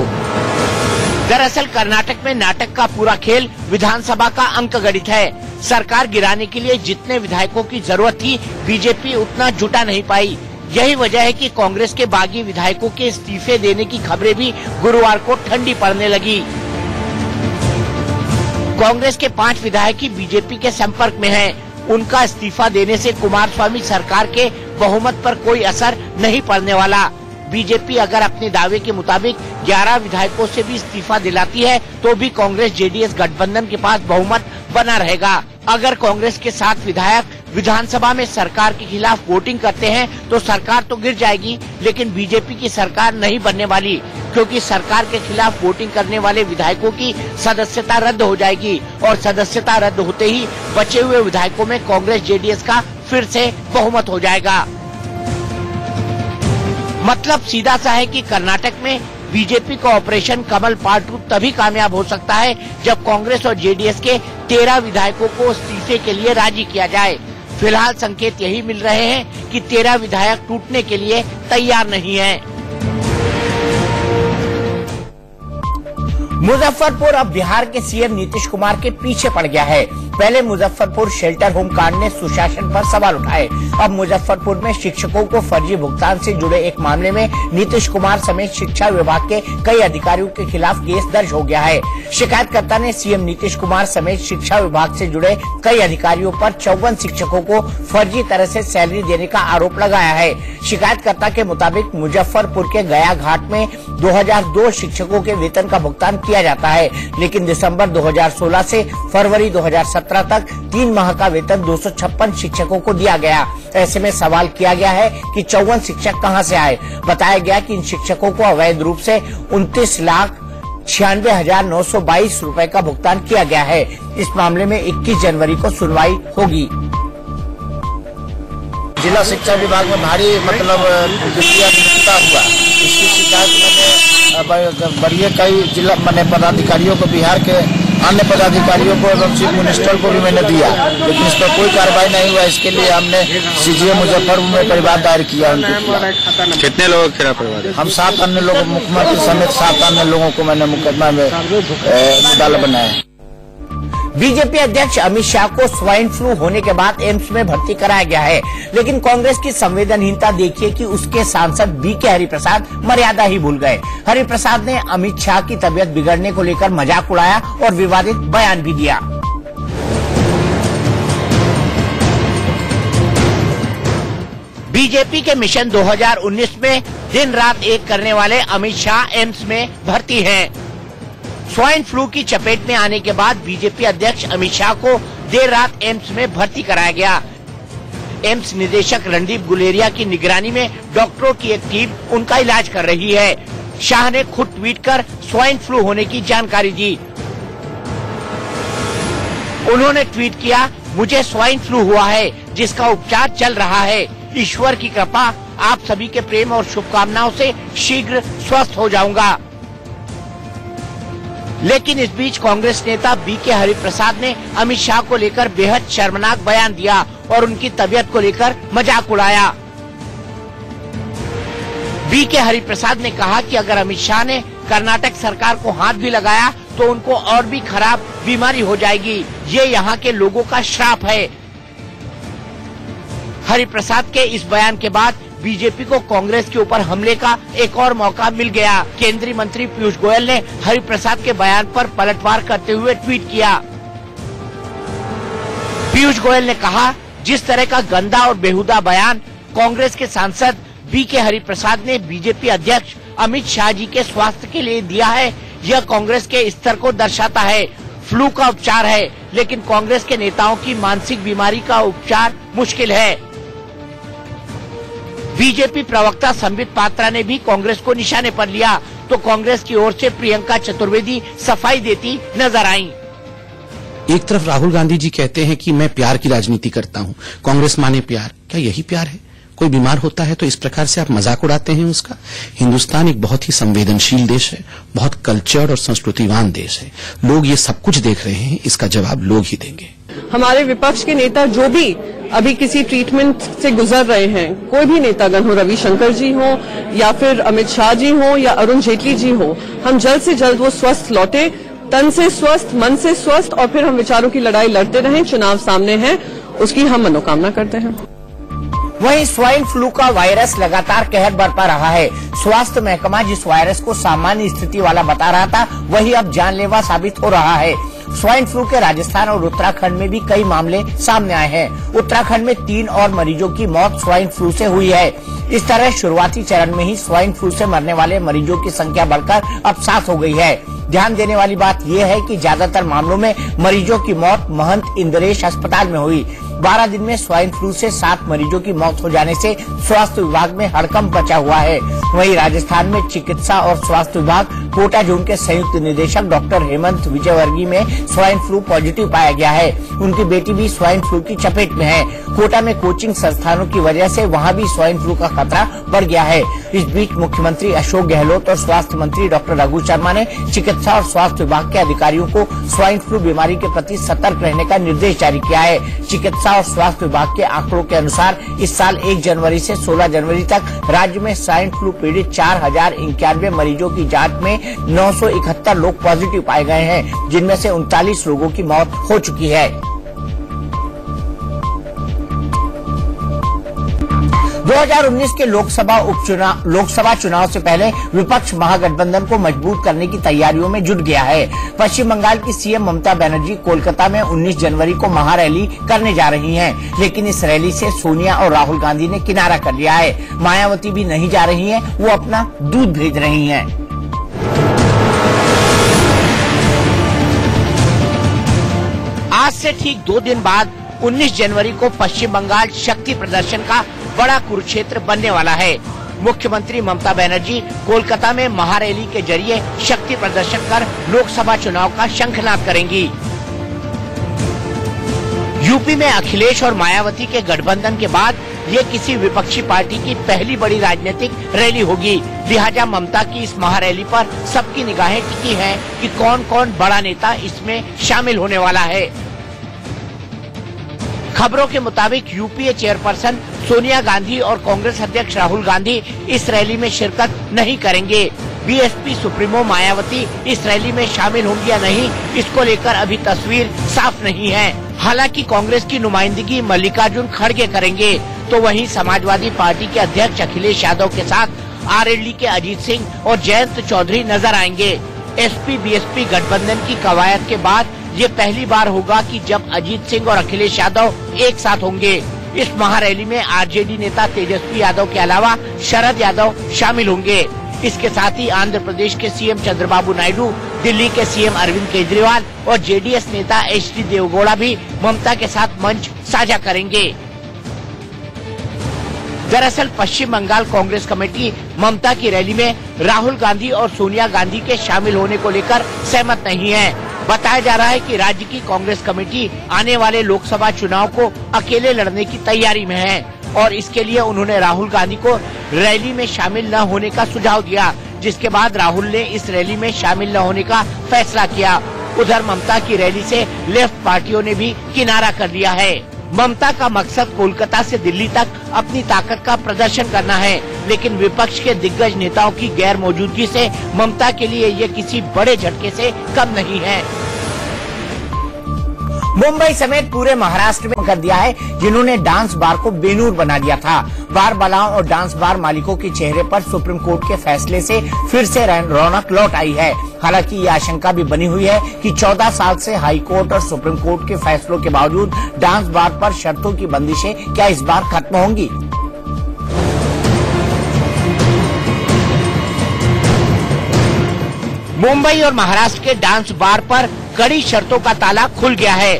दरअसल कर्नाटक में नाटक का पूरा खेल विधानसभा का अंक गणित है। सरकार गिराने के लिए जितने विधायकों की जरूरत थी, बीजेपी उतना जुटा नहीं पाई। यही वजह है कि कांग्रेस के बागी विधायकों के इस्तीफे देने की खबरें भी गुरुवार को ठंडी पड़ने लगी। कांग्रेस के 5 विधायक ही बीजेपी के संपर्क में हैं। उनका इस्तीफा देने से कुमारस्वामी सरकार के बहुमत पर कोई असर नहीं पड़ने वाला। बीजेपी अगर अपने दावे के मुताबिक 11 विधायकों से भी इस्तीफा दिलाती है तो भी कांग्रेस जेडीएस गठबंधन के पास बहुमत बना रहेगा। अगर कांग्रेस के 7 विधायक विधानसभा में सरकार के खिलाफ वोटिंग करते हैं तो सरकार तो गिर जाएगी, लेकिन बीजेपी की सरकार नहीं बनने वाली, क्योंकि सरकार के खिलाफ वोटिंग करने वाले विधायकों की सदस्यता रद्द हो जाएगी और सदस्यता रद्द होते ही बचे हुए विधायकों में कांग्रेस जेडीएस का फिर से बहुमत हो जाएगा। मतलब सीधा सा है कि कर्नाटक में बीजेपी का ऑपरेशन कमल पार्ट 2 तभी कामयाब हो सकता है जब कांग्रेस और जेडीएस के 13 विधायकों को इस्तीफे के लिए राजी किया जाए। फिलहाल संकेत यही मिल रहे हैं कि 13 विधायक टूटने के लिए तैयार नहीं हैं। मुजफ्फरपुर अब बिहार के सीएम नीतीश कुमार के पीछे पड़ गया है। पहले मुजफ्फरपुर शेल्टर होम कांड ने सुशासन पर सवाल उठाए। अब मुजफ्फरपुर में शिक्षकों को फर्जी भुगतान से जुड़े एक मामले में नीतीश कुमार समेत शिक्षा विभाग के कई अधिकारियों के खिलाफ केस दर्ज हो गया है। शिकायतकर्ता ने सीएम नीतीश कुमार समेत शिक्षा विभाग से जुड़े कई अधिकारियों पर 54 शिक्षकों को फर्जी तरह से सैलरी देने का आरोप लगाया है। शिकायतकर्ता के मुताबिक मुजफ्फरपुर के गया घाट में 2002 शिक्षकों के वेतन का भुगतान किया जाता है, लेकिन दिसंबर 2016 से फरवरी 2017 तक 3 माह का वेतन 256 शिक्षकों को दिया गया। ऐसे में सवाल किया गया है कि 54 शिक्षक कहां से आए। बताया गया कि इन शिक्षकों को अवैध रूप से 29,96,922 रुपए का भुगतान किया गया है। इस मामले में 21 जनवरी को सुनवाई होगी। जिला शिक्षा विभाग में भारी वित्तीय हुआ, इसकी शिकायत मैंने बड़िए कई जिला पदाधिकारियों को, बिहार के अन्य पदाधिकारियों को एवं चीफ मिनिस्टर को भी मैंने दिया, लेकिन इस पर कोई कार्रवाई नहीं हुआ। इसके लिए हमने सीजीए मुजफ्फरपुर में परिवार दायर किया। कितने लोगों के खिलाफ परिवार? हम 7 अन्य लोगों, मुख्यमंत्री समेत 7 अन्य लोगों को मैंने मुकदमा में मुद्दा बनाया। बीजेपी अध्यक्ष अमित शाह को स्वाइन फ्लू होने के बाद एम्स में भर्ती कराया गया है, लेकिन कांग्रेस की संवेदनहीनता देखिए कि उसके सांसद बीके हरिप्रसाद मर्यादा ही भूल गए। हरिप्रसाद ने अमित शाह की तबीयत बिगड़ने को लेकर मजाक उड़ाया और विवादित बयान भी दिया। बीजेपी के मिशन 2019 में दिन रात एक करने वाले अमित शाह एम्स में भर्ती हैं। स्वाइन फ्लू की चपेट में आने के बाद बीजेपी अध्यक्ष अमित शाह को देर रात एम्स में भर्ती कराया गया। एम्स निदेशक रणदीप गुलेरिया की निगरानी में डॉक्टरों की एक टीम उनका इलाज कर रही है। शाह ने खुद ट्वीट कर स्वाइन फ्लू होने की जानकारी दी। उन्होंने ट्वीट किया, मुझे स्वाइन फ्लू हुआ है जिसका उपचार चल रहा है। ईश्वर की कृपा, आप सभी के प्रेम और शुभकामनाओं से शीघ्र स्वस्थ हो जाऊंगा। लेकिन इस बीच कांग्रेस नेता बीके हरिप्रसाद ने अमित शाह को लेकर बेहद शर्मनाक बयान दिया और उनकी तबीयत को लेकर मजाक उड़ाया। बीके हरिप्रसाद ने कहा कि अगर अमित शाह ने कर्नाटक सरकार को हाथ भी लगाया तो उनको और भी खराब बीमारी हो जाएगी। ये यहाँ के लोगों का श्राप है। हरिप्रसाद के इस बयान के बाद बीजेपी को कांग्रेस के ऊपर हमले का एक और मौका मिल गया। केंद्रीय मंत्री पीयूष गोयल ने हरिप्रसाद के बयान पर पलटवार करते हुए ट्वीट किया। पीयूष गोयल ने कहा, जिस तरह का गंदा और बेहुदा बयान कांग्रेस के सांसद बीके हरिप्रसाद ने बीजेपी अध्यक्ष अमित शाह जी के स्वास्थ्य के लिए दिया है, यह कांग्रेस के स्तर को दर्शाता है। फ्लू का उपचार है, लेकिन कांग्रेस के नेताओं की मानसिक बीमारी का उपचार मुश्किल है। बीजेपी प्रवक्ता संबित पात्रा ने भी कांग्रेस को निशाने पर लिया तो कांग्रेस की ओर से प्रियंका चतुर्वेदी सफाई देती नजर आईं। एक तरफ राहुल गांधी जी कहते हैं कि मैं प्यार की राजनीति करता हूं, कांग्रेस माने प्यार। क्या यही प्यार है? कोई बीमार होता है तो इस प्रकार से आप मजाक उड़ाते हैं उसका? हिंदुस्तान एक बहुत ही संवेदनशील देश है, बहुत कल्चर्ड और संस्कृतिवान देश है। लोग ये सब कुछ देख रहे हैं, इसका जवाब लोग ही देंगे। हमारे विपक्ष के नेता जो भी अभी किसी ट्रीटमेंट से गुजर रहे हैं, कोई भी नेतागण हो, रविशंकर जी हो या फिर अमित शाह जी हो या अरुण जेटली जी हो, हम जल्द से जल्द वो स्वस्थ लौटे, तन से स्वस्थ, मन से स्वस्थ, और फिर हम विचारों की लड़ाई लड़ते रहें। चुनाव सामने है, उसकी हम मनोकामना करते हैं। वहीं स्वाइन फ्लू का वायरस लगातार कहर बरपा रहा है। स्वास्थ्य महकमा जिस वायरस को सामान्य स्थिति वाला बता रहा था, वही अब जानलेवा साबित हो रहा है। स्वाइन फ्लू के राजस्थान और उत्तराखंड में भी कई मामले सामने आए हैं। उत्तराखंड में 3 और मरीजों की मौत स्वाइन फ्लू से हुई है। इस तरह शुरुआती चरण में ही स्वाइन फ्लू से मरने वाले मरीजों की संख्या बढ़कर अब 7 हो गई है। ध्यान देने वाली बात यह है कि ज्यादातर मामलों में मरीजों की मौत महंत इंद्रेश अस्पताल में हुई। 12 दिन में स्वाइन फ्लू से 7 मरीजों की मौत हो जाने से स्वास्थ्य विभाग में हड़कंप मचा हुआ है। वहीं राजस्थान में चिकित्सा और स्वास्थ्य विभाग कोटा जोन के संयुक्त निदेशक डॉक्टर हेमंत विजयवर्गीय में स्वाइन फ्लू पॉजिटिव पाया गया है। उनकी बेटी भी स्वाइन फ्लू की चपेट में है। कोटा में कोचिंग संस्थानों की वजह से वहां भी स्वाइन फ्लू का खतरा बढ़ गया है। इस बीच मुख्यमंत्री अशोक गहलोत और स्वास्थ्य मंत्री डॉक्टर रघु शर्मा ने चिकित्सा और स्वास्थ्य विभाग के अधिकारियों को स्वाइन फ्लू बीमारी के प्रति सतर्क रहने का निर्देश जारी किया है। चिकित्सा और स्वास्थ्य विभाग के आंकड़ों के अनुसार इस साल 1 जनवरी से 16 जनवरी तक राज्य में स्वाइन फ्लू पीड़ित 4091 मरीजों की जांच में 971 लोग पॉजिटिव पाए गए हैं, जिनमें से 39 लोगों की मौत हो चुकी है। 2019 के लोकसभा चुनाव से पहले विपक्ष महागठबंधन को मजबूत करने की तैयारियों में जुट गया है। पश्चिम बंगाल की सीएम ममता बनर्जी कोलकाता में 19 जनवरी को महारैली करने जा रही हैं, लेकिन इस रैली से सोनिया और राहुल गांधी ने किनारा कर लिया है। मायावती भी नहीं जा रही हैं, वो अपना दूध भेज रही हैं। आज से ठीक 2 दिन बाद 19 जनवरी को पश्चिम बंगाल शक्ति प्रदर्शन का बड़ा कुरुक्षेत्र बनने वाला है। मुख्यमंत्री ममता बनर्जी कोलकाता में महारैली के जरिए शक्ति प्रदर्शन कर लोकसभा चुनाव का शंखनाद करेंगी। यूपी में अखिलेश और मायावती के गठबंधन के बाद ये किसी विपक्षी पार्टी की पहली बड़ी राजनीतिक रैली होगी। लिहाजा ममता की इस महारैली पर सबकी निगाहें टिकी हैं कि कौन कौन बड़ा नेता इसमें शामिल होने वाला है। खबरों के मुताबिक यूपीए चेयरपर्सन सोनिया गांधी और कांग्रेस अध्यक्ष राहुल गांधी इस रैली में शिरकत नहीं करेंगे। बीएसपी सुप्रीमो मायावती इस रैली में शामिल होंगी या नहीं, इसको लेकर अभी तस्वीर साफ नहीं है। हालांकि कांग्रेस की नुमाइंदगी मल्लिकार्जुन खड़गे करेंगे, तो वहीं समाजवादी पार्टी के अध्यक्ष अखिलेश यादव के साथ आरएलडी के अजीत सिंह और जयंत चौधरी नजर आएंगे। एसपी बीएसपी गठबंधन की कवायद के बाद ये पहली बार होगा कि जब अजीत सिंह और अखिलेश यादव एक साथ होंगे। इस महारैली में आरजेडी नेता तेजस्वी यादव के अलावा शरद यादव शामिल होंगे। इसके साथ ही आंध्र प्रदेश के सीएम चंद्रबाबू नायडू, दिल्ली के सीएम अरविंद केजरीवाल और जेडीएस नेता एचडी देवगौड़ा भी ममता के साथ मंच साझा करेंगे। दरअसल पश्चिम बंगाल कांग्रेस कमेटी ममता की रैली में राहुल गांधी और सोनिया गांधी के शामिल होने को लेकर सहमत नहीं है। बताया जा रहा है कि राज्य की कांग्रेस कमेटी आने वाले लोकसभा चुनाव को अकेले लड़ने की तैयारी में है और इसके लिए उन्होंने राहुल गांधी को रैली में शामिल न होने का सुझाव दिया, जिसके बाद राहुल ने इस रैली में शामिल न होने का फैसला किया। उधर ममता की रैली से लेफ्ट पार्टियों ने भी किनारा कर लिया है। ममता का मकसद कोलकाता से दिल्ली तक अपनी ताकत का प्रदर्शन करना है, लेकिन विपक्ष के दिग्गज नेताओं की गैर मौजूदगी से ममता के लिए ये किसी बड़े झटके से कम नहीं है। मुंबई समेत पूरे महाराष्ट्र में कर दिया है जिन्होंने डांस बार को बेनूर बना दिया था। बार बालाओं और डांस बार मालिकों के चेहरे पर सुप्रीम कोर्ट के फैसले से फिर से रौनक लौट आई है। हालांकि ये आशंका भी बनी हुई है कि 14 साल से हाई कोर्ट और सुप्रीम कोर्ट के फैसलों के बावजूद डांस बार पर शर्तों की बंदिशें क्या इस बार खत्म होंगी। मुंबई और महाराष्ट्र के डांस बार पर कड़ी शर्तों का ताला खुल गया है।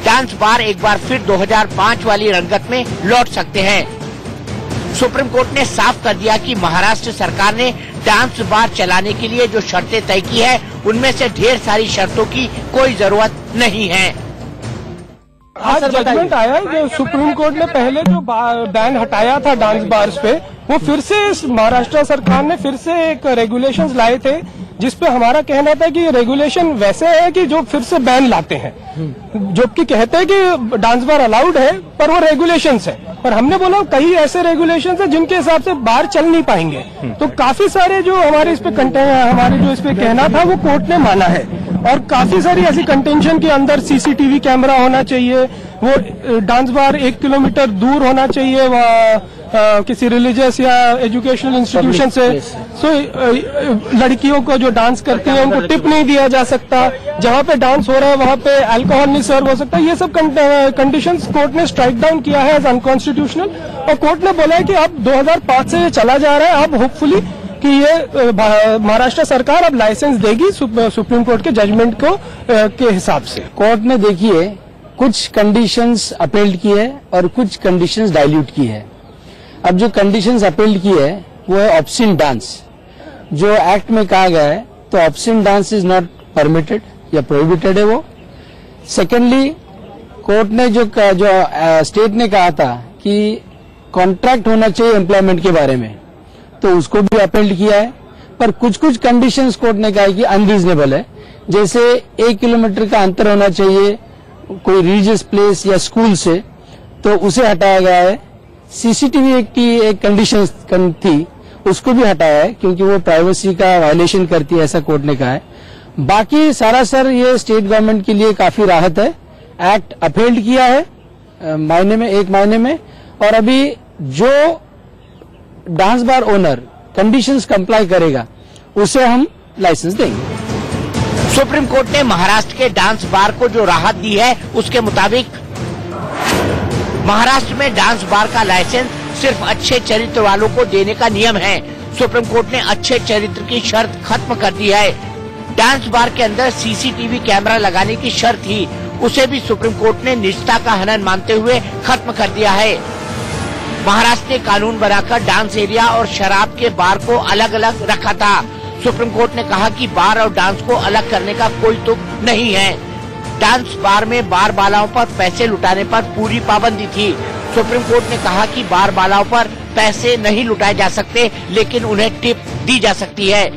डांस बार एक बार फिर 2005 वाली रंगत में लौट सकते हैं। सुप्रीम कोर्ट ने साफ कर दिया कि महाराष्ट्र सरकार ने डांस बार चलाने के लिए जो शर्तें तय की है, उनमें से ढेर सारी शर्तों की कोई जरूरत नहीं है। आज जजमेंट आया है जो सुप्रीम कोर्ट ने पहले जो बैन हटाया था डांस बार्स पे, वो फिर से महाराष्ट्र सरकार ने फिर से एक रेगुलेशंस लाए थे, जिसपे हमारा कहना था कि रेगुलेशन वैसे है कि जो फिर से बैन लाते हैं, जो कि कहते हैं कि डांस बार अलाउड है पर वो रेगुलेशंस है। पर हमने बोला कई ऐसे रेगुलेशंस है जिनके हिसाब से बार चल नहीं पाएंगे। तो काफी सारे जो हमारे इस पे हमारे जो इस पे कहना था वो कोर्ट ने माना है। और काफी सारी ऐसी कंटेंशन के अंदर सीसीटीवी कैमरा होना चाहिए, वो डांस बार 1 किलोमीटर दूर होना चाहिए किसी रिलीजियस या एजुकेशनल इंस्टीट्यूशन से। लड़कियों को जो डांस करती हैं उनको टिप नहीं दिया जा सकता, जहाँ पे डांस हो रहा है वहाँ पे अल्कोहल नहीं सर्व हो सकता। ये सब कंडीशंस कोर्ट ने स्ट्राइक डाउन किया है एज अनकॉन्स्टिट्यूशनल, और कोर्ट ने बोला है कि अब 2005 से ये चला जा रहा है। अब होपफुली कि ये महाराष्ट्र सरकार अब लाइसेंस देगी सुप्रीम कोर्ट के जजमेंट को के हिसाब से। कोर्ट ने देखिए कुछ कंडीशंस अपील्ड की है और कुछ कंडीशंस डाइल्यूट की है। अब जो कंडीशंस अपील्ड की है वो है ऑब्सिन डांस। जो एक्ट में कहा गया है तो ऑब्सिन डांस इज नॉट परमिटेड या प्रोहिबिटेड है वो। सेकेंडली, कोर्ट ने जो स्टेट ने कहा था कि कॉन्ट्रैक्ट होना चाहिए एम्प्लॉयमेंट के बारे में, तो उसको भी अपील्ड किया है। पर कुछ कुछ कंडीशंस कोर्ट ने कहा है कि अनरीजनेबल है, जैसे 1 किलोमीटर का अंतर होना चाहिए कोई रिलीजियस प्लेस या स्कूल से, तो उसे हटाया गया है। सीसीटीवी की एक कंडीशन थी, उसको भी हटाया है क्योंकि वो प्राइवेसी का वायलेशन करती है, ऐसा कोर्ट ने कहा है। बाकी सरासर ये स्टेट गवर्नमेंट के लिए काफी राहत है। एक्ट अपील्ड किया है एक महीने में, और अभी जो dance bar owner conditions comply करेगा उसे हम लाइसेंस देंगे। सुप्रीम कोर्ट ने महाराष्ट्र के डांस बार को जो राहत दी है, उसके मुताबिक महाराष्ट्र में डांस बार का लाइसेंस सिर्फ अच्छे चरित्र वालों को देने का नियम है। सुप्रीम कोर्ट ने अच्छे चरित्र की शर्त खत्म कर दी है। डांस बार के अंदर सीसीटीवी कैमरा लगाने की शर्त थी, उसे भी सुप्रीम कोर्ट ने निजता का हनन मानते हुए खत्म कर दिया है। महाराष्ट्र ने कानून बनाकर डांस एरिया और शराब के बार को अलग अलग रखा था। सुप्रीम कोर्ट ने कहा कि बार और डांस को अलग करने का कोई तुक नहीं है। डांस बार में बार बालाओं पर पैसे लुटाने पर पूरी पाबंदी थी। सुप्रीम कोर्ट ने कहा कि बार बालाओं पर पैसे नहीं लुटाए जा सकते, लेकिन उन्हें टिप दी जा सकती है।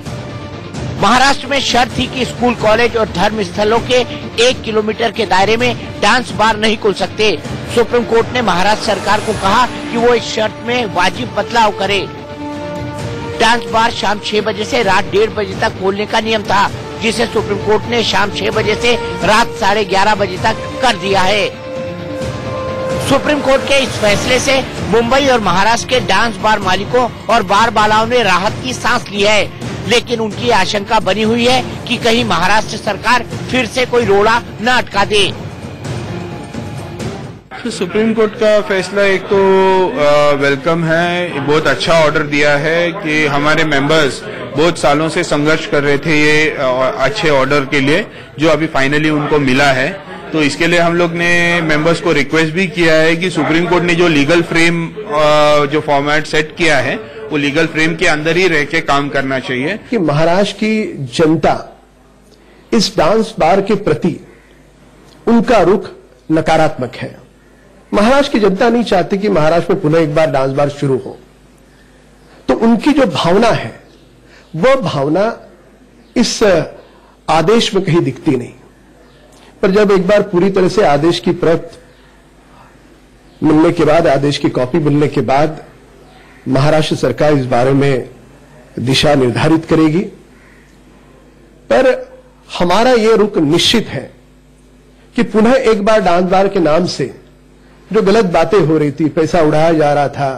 महाराष्ट्र में शर्त थी कि स्कूल, कॉलेज और धर्म स्थलों के 1 किलोमीटर के दायरे में डांस बार नहीं खुल सकते। सुप्रीम कोर्ट ने महाराष्ट्र सरकार को कहा कि वो इस शर्त में वाजिब बदलाव करे। डांस बार शाम 6 बजे से रात 1:30 बजे तक खोलने का नियम था, जिसे सुप्रीम कोर्ट ने शाम 6 बजे से रात 11:30 बजे तक कर दिया है। सुप्रीम कोर्ट के इस फैसले से मुंबई और महाराष्ट्र के डांस बार मालिकों और बार बालाओं ने राहत की सांस ली है, लेकिन उनकी आशंका बनी हुई है कि कहीं महाराष्ट्र सरकार फिर से कोई रोड़ा न अटका दे। सुप्रीम कोर्ट का फैसला एक तो वेलकम है, बहुत अच्छा ऑर्डर दिया है कि हमारे मेंबर्स बहुत सालों से संघर्ष कर रहे थे ये अच्छे ऑर्डर के लिए, जो अभी फाइनली उनको मिला है। तो इसके लिए हम लोग ने मेंबर्स को रिक्वेस्ट भी किया है कि सुप्रीम कोर्ट ने जो लीगल फ्रेम जो फॉर्मेट सेट किया है, वो लीगल फ्रेम के अंदर ही रह के काम करना चाहिए। कि महाराष्ट्र की जनता इस डांस बार के प्रति उनका रुख नकारात्मक है। महाराष्ट्र की जनता नहीं चाहती कि महाराष्ट्र में पुनः एक बार डांस बार शुरू हो, तो उनकी जो भावना है वह भावना इस आदेश में कहीं दिखती नहीं। पर जब एक बार पूरी तरह से आदेश की प्रत मिलने के बाद, आदेश की कॉपी मिलने के बाद महाराष्ट्र सरकार इस बारे में दिशा निर्धारित करेगी। पर हमारा यह रुख निश्चित है कि पुनः एक बार डांस बार के नाम से जो गलत बातें हो रही थी, पैसा उड़ाया जा रहा था,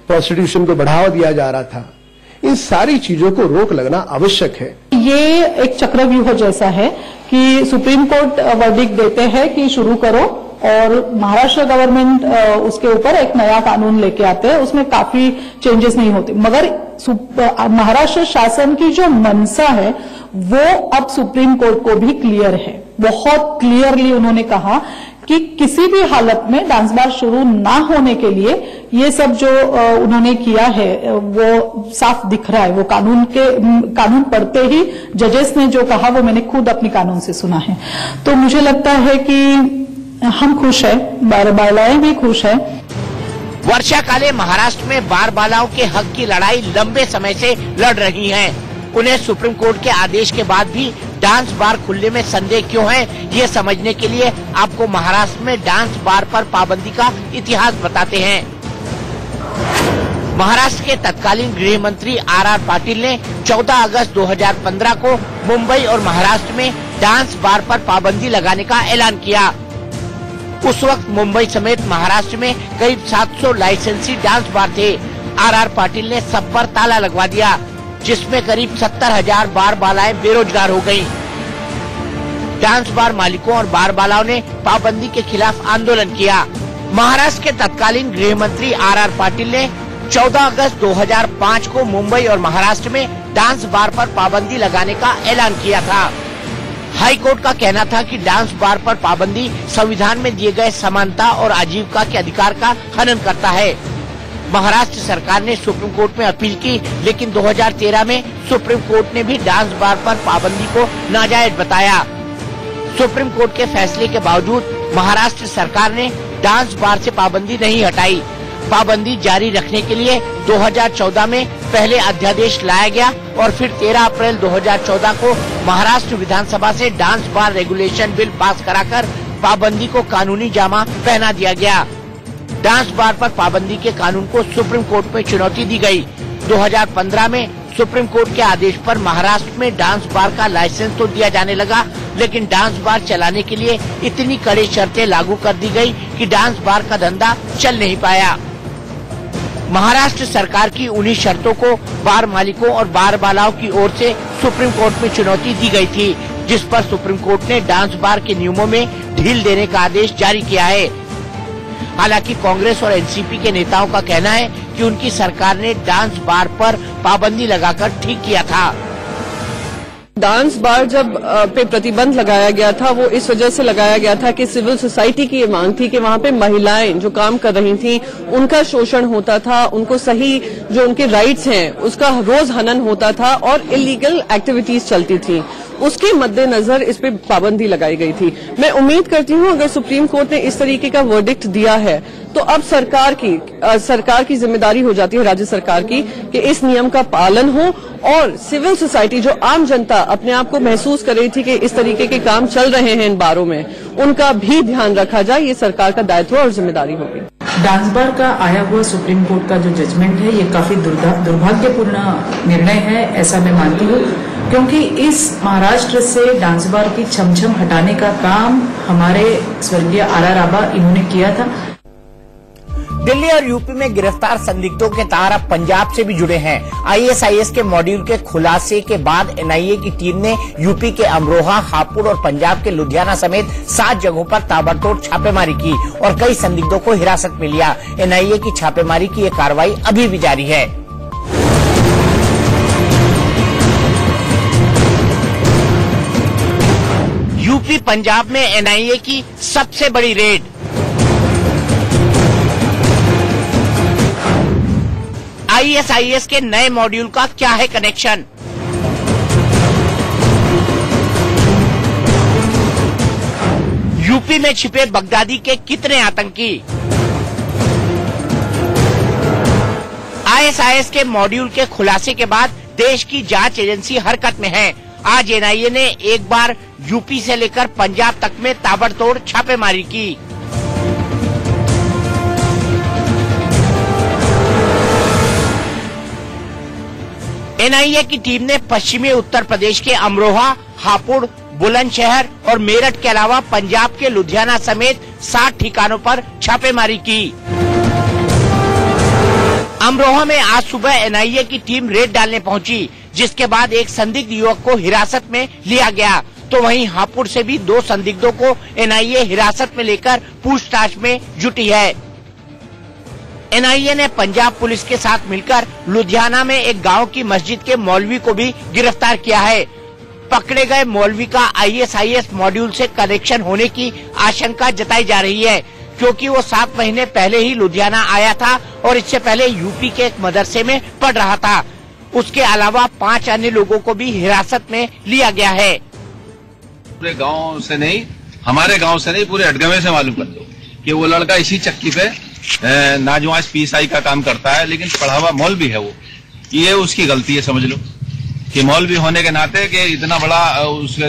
प्रोस्टिट्यूशन को बढ़ावा दिया जा रहा था, इन सारी चीजों को रोक लगना आवश्यक है। ये एक चक्रव्यूह जैसा है कि सुप्रीम कोर्ट वर्डिक्ट देते हैं कि शुरू करो, और महाराष्ट्र गवर्नमेंट उसके ऊपर एक नया कानून लेके आते हैं, उसमें काफी चेंजेस नहीं होते। मगर महाराष्ट्र शासन की जो मंशा है वो अब सुप्रीम कोर्ट को भी क्लियर है। बहुत क्लियरली उन्होंने कहा कि किसी भी हालत में डांस बार शुरू ना होने के लिए ये सब जो उन्होंने किया है वो साफ दिख रहा है। वो कानून पढ़ते ही जजेस ने जो कहा वो मैंने खुद अपने कानून से सुना है। तो मुझे लगता है कि हम खुश हैं, बार बालाएं भी खुश हैं। वर्षा काले महाराष्ट्र में बार बालाओं के हक की लड़ाई लंबे समय से लड़ रही है। उन्हें सुप्रीम कोर्ट के आदेश के बाद भी डांस बार खुलने में संदेह क्यों है, ये समझने के लिए आपको महाराष्ट्र में डांस बार पर पाबंदी का इतिहास बताते हैं। महाराष्ट्र के तत्कालीन गृह मंत्री आर पाटिल ने 14 अगस्त 2015 को मुंबई और महाराष्ट्र में डांस बार पर पाबंदी लगाने का ऐलान किया। उस वक्त मुंबई समेत महाराष्ट्र में करीब 700 लाइसेंसी डांस बार थे। आर पाटिल ने सब पर ताला लगवा दिया, जिसमें करीब 70,000 बार बालाएं बेरोजगार हो गयी। डांस बार मालिकों और बार बालाओं ने पाबंदी के खिलाफ आंदोलन किया। महाराष्ट्र के तत्कालीन गृह मंत्री आर पाटिल ने 14 अगस्त 2005 को मुंबई और महाराष्ट्र में डांस बार पर पाबंदी लगाने का ऐलान किया था। हाई कोर्ट का कहना था कि डांस बार पर पाबंदी संविधान में दिए गए समानता और आजीविका के अधिकार का हनन करता है। महाराष्ट्र सरकार ने सुप्रीम कोर्ट में अपील की, लेकिन 2013 में सुप्रीम कोर्ट ने भी डांस बार पर पाबंदी को नाजायज बताया। सुप्रीम कोर्ट के फैसले के बावजूद महाराष्ट्र सरकार ने डांस बार से पाबंदी नहीं हटाई। पाबंदी जारी रखने के लिए 2014 में पहले अध्यादेश लाया गया और फिर 13 अप्रैल 2014 को महाराष्ट्र विधानसभा से dance bar regulation bill pass कराकर पाबंदी को कानूनी जामा पहना दिया गया। डांस बार पर पाबंदी के कानून को सुप्रीम कोर्ट में चुनौती दी गई। 2015 में सुप्रीम कोर्ट के आदेश पर महाराष्ट्र में डांस बार का लाइसेंस तो दिया जाने लगा, लेकिन डांस बार चलाने के लिए इतनी कड़ी शर्तें लागू कर दी गई कि डांस बार का धंधा चल नहीं पाया। महाराष्ट्र सरकार की उन्हीं शर्तों को बार मालिकों और बार बालाओं की ओर से सुप्रीम कोर्ट में चुनौती दी गई थी, जिस पर सुप्रीम कोर्ट ने डांस बार के नियमों में ढील देने का आदेश जारी किया है। हालांकि कांग्रेस और एनसीपी के नेताओं का कहना है कि उनकी सरकार ने डांस बार पर पाबंदी लगाकर ठीक किया था। डांस बार जब पे प्रतिबंध लगाया गया था वो इस वजह से लगाया गया था कि सिविल सोसाइटी की ये मांग थी कि वहां पे महिलाएं जो काम कर रही थी उनका शोषण होता था, उनको सही जो उनके राइट्स हैं उसका रोज हनन होता था और इलीगल एक्टिविटीज चलती थी। उसके मद्देनजर इस पे पाबंदी लगाई गई थी। मैं उम्मीद करती हूं अगर सुप्रीम कोर्ट ने इस तरीके का वर्डिक्ट दिया है तो अब सरकार की जिम्मेदारी हो जाती है, राज्य सरकार की, कि इस नियम का पालन हो और सिविल सोसाइटी जो आम जनता अपने आप को महसूस कर रही थी कि इस तरीके के काम चल रहे हैं इन बारों में, उनका भी ध्यान रखा जाए। ये सरकार का दायित्व और जिम्मेदारी होगी। डांस बार का आया हुआ सुप्रीम कोर्ट का जो जजमेंट है ये काफी दुर्भाग्यपूर्ण निर्णय है, ऐसा मैं मानती हूँ, क्योंकि इस महाराष्ट्र से डांस बार की छमछम हटाने का काम हमारे स्वर्गीय आर आबा इन्होंने किया था। दिल्ली और यूपी में गिरफ्तार संदिग्धों के तार अब पंजाब से भी जुड़े हैं। आईएसआईएस के मॉड्यूल के खुलासे के बाद एनआईए की टीम ने यूपी के अमरोहा, हापुड़ और पंजाब के लुधियाना समेत 7 जगहों पर ताबड़तोड़ छापेमारी की और कई संदिग्धों को हिरासत में लिया। एनआईए की छापेमारी की ये कार्रवाई अभी भी जारी है। यूपी पंजाब में एनआईए की सबसे बड़ी रेड। आईएसआईएस के नए मॉड्यूल का क्या है कनेक्शन? यूपी में छिपे बगदादी के कितने आतंकी? आईएसआईएस के मॉड्यूल के खुलासे के बाद देश की जांच एजेंसी हरकत में है। आज एनआईए ने एक बार यूपी से लेकर पंजाब तक में ताबड़तोड़ छापेमारी की। एनआईए की टीम ने पश्चिमी उत्तर प्रदेश के अमरोहा, हापुड़, बुलंदशहर और मेरठ के अलावा पंजाब के लुधियाना समेत 7 ठिकानों पर छापेमारी की। अमरोहा में आज सुबह एनआईए की टीम रेड डालने पहुंची, जिसके बाद एक संदिग्ध युवक को हिरासत में लिया गया। तो वहीं हापुड़ से भी 2 संदिग्धों को एनआईए हिरासत में लेकर पूछताछ में जुटी है। एनआईए ने पंजाब पुलिस के साथ मिलकर लुधियाना में एक गांव की मस्जिद के मौलवी को भी गिरफ्तार किया है। पकड़े गए मौलवी का आईएसआईएस मॉड्यूल से कनेक्शन होने की आशंका जताई जा रही है, क्योंकि वो 7 महीने पहले ही लुधियाना आया था और इससे पहले यूपी के एक मदरसे में पढ़ रहा था। उसके अलावा 5 अन्य लोगों को भी हिरासत में लिया गया है। पूरे गांव से नहीं, हमारे गांव से नहीं, पूरे अटगमे से मालूम कर दो कि वो लड़का इसी चक्की पे नाजुआज पीएसआई का काम करता है, लेकिन पढ़ा हुआ मौलवी है वो। ये उसकी गलती है, समझ लो कि मौलवी होने के नाते कि इतना बड़ा उसके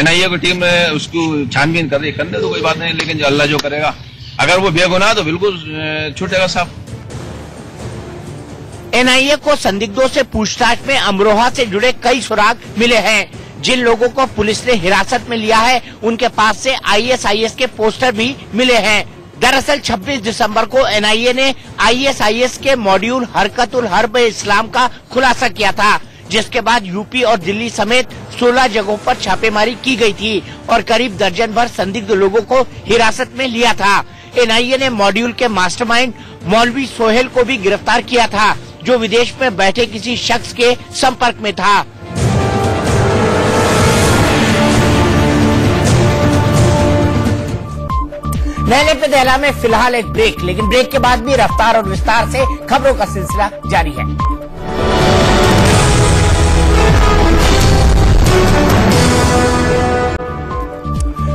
एनआईए की टीम उसको छानबीन कर रही है, करने तो कोई बात नहीं, लेकिन जो अल्लाह जो करेगा, अगर वो बेगुनाह तो बिल्कुल छूटेगा साहब। एनआईए को संदिग्धों से पूछताछ में अमरोहा से जुड़े कई सुराग मिले हैं। जिन लोगों को पुलिस ने हिरासत में लिया है उनके पास से आईएसआईएस के पोस्टर भी मिले हैं। दरअसल 26 दिसंबर को एनआईए ने आईएसआईएस के मॉड्यूल हरकतुल हर्ब इस्लाम का खुलासा किया था, जिसके बाद यूपी और दिल्ली समेत 16 जगहों पर छापेमारी की गई थी और करीब दर्जन भर संदिग्ध लोगों को हिरासत में लिया था। एनआईए ने मॉड्यूल के मास्टरमाइंड मौलवी सोहेल को भी गिरफ्तार किया था, जो विदेश में बैठे किसी शख्स के संपर्क में था। नहले पे दहला में फिलहाल एक ब्रेक, लेकिन ब्रेक के बाद भी रफ्तार और विस्तार से खबरों का सिलसिला जारी है।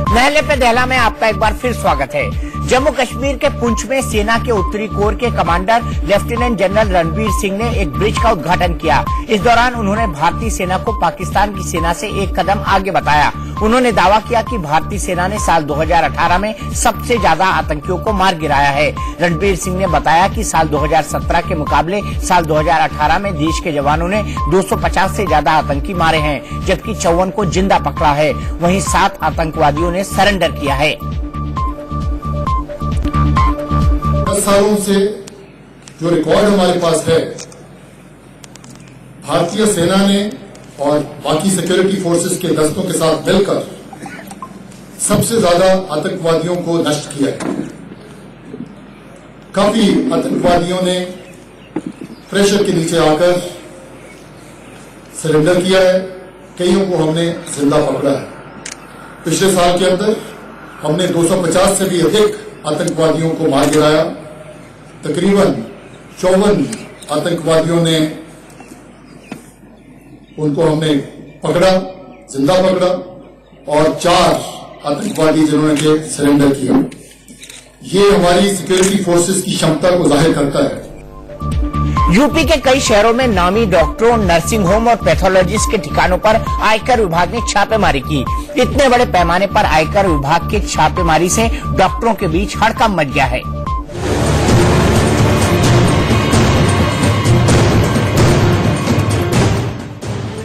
नहले पे दहला में आपका एक बार फिर स्वागत है। जम्मू कश्मीर के पुंछ में सेना के उत्तरी कोर के commander lieutenant general Ranbir Singh ने एक ब्रिज का उद्घाटन किया। इस दौरान उन्होंने भारतीय सेना को पाकिस्तान की सेना से एक कदम आगे बताया। उन्होंने दावा किया कि भारतीय सेना ने साल 2018 में सबसे ज्यादा आतंकियों को मार गिराया है। रणबीर सिंह ने बताया कि साल 2017 के मुकाबले साल 2018 में देश के जवानों ने 250 से ज्यादा आतंकी मारे हैं, जबकि 54 को जिंदा पकड़ा है। वहीं 7 आतंकवादियों ने सरेंडर किया है। 10 सालों से जो रिकॉर्ड हमारे पास है, भारतीय सेना ने और बाकी सिक्योरिटी फोर्सेस के दस्तों के साथ मिलकर सबसे ज्यादा आतंकवादियों को नष्ट किया है। काफी आतंकवादियों ने प्रेशर के नीचे आकर सरेंडर किया है, कईयों को हमने जिंदा पकड़ा है। पिछले साल के अंदर हमने 250 से भी अधिक आतंकवादियों को मार गिराया। तकरीबन 54 आतंकवादियों ने उनको हमने पकड़ा, जिंदा पकड़ा, और 4 आतंकवादी जिन्होंने के सरेंडर किया। ये हमारी सिक्योरिटी फोर्सेस की क्षमता को जाहिर करता है। यूपी के कई शहरों में नामी डॉक्टरों, नर्सिंग होम और पैथोलॉजिस्ट के ठिकानों पर आयकर विभाग ने छापेमारी की। इतने बड़े पैमाने पर आयकर विभाग के छापेमारी से डॉक्टरों के बीच हड़कंप मच गया है।